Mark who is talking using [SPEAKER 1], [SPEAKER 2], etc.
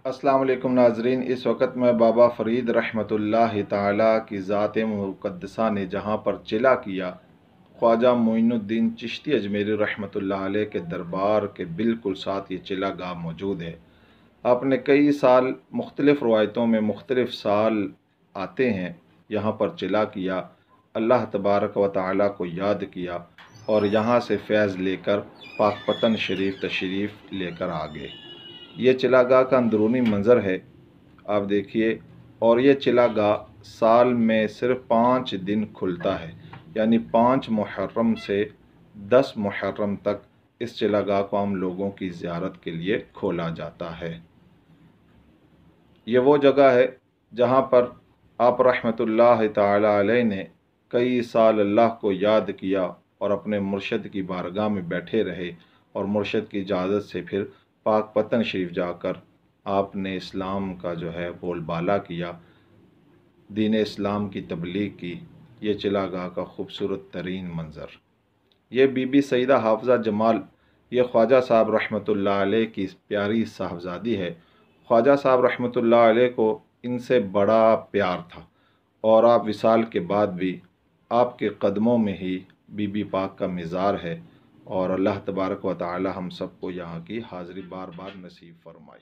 [SPEAKER 1] अस्सलाम वालेकुम नाजरीन। इस वक्त मैं बाबा फ़रीद रहमतुल्लाह ताला की ज़ात मुक़द्दसा ने जहाँ पर चिला किया, ख्वाजा मोइनुद्दीन चिश्ती अजमेरी रहमतुल्लाह अलैह के दरबार के बिल्कुल साथ ये चिला गाह मौजूद है। आपने कई साल मुख्तलिफ़ रवायतों में मुख्तलिफ़ साल आते हैं, यहाँ पर चिला किया, अल्लाह तबारक व तआला को याद किया और यहाँ से फैज़ लेकर पाकपतन शरीफ तशरीफ़ लेकर आ गए। ये चिलागाह का अंदरूनी मंज़र है, आप देखिए। और ये चिलागाह साल में सिर्फ 5 दिन खुलता है, यानी 5 मुहर्रम से 10 मुहर्रम तक इस चिलागाह को हम लोगों की ज़ियारत के लिए खोला जाता है। ये वो जगह है जहाँ पर आप रहमतुल्लाह ताला अलैह ने कई साल अल्लाह को याद किया और अपने मुर्शद की बारगाह में बैठे रहे और मुर्शद की इजाज़त से फिर पाकपतन शरीफ जाकर आपने इस्लाम का जो है बोलबाला किया, दीन इस्लाम की तबलीग की। ये चिलागाह का खूबसूरत तरीन मंज़र। ये बीबी सईदा हाफ़िज़ा जमाल, ये ख्वाजा साहब रहमतुल्लाह अलैह की प्यारी साहबजादी है। ख्वाजा साहब रहमतुल्लाह अलैह को इनसे बड़ा प्यार था और आप विसाल के बाद भी आपके कदमों में ही बीबी पाक का मिज़ार है। और अल्लाह तबारक व तआला हम सबको यहाँ की हाज़िरी बार बार नसीब फरमाए।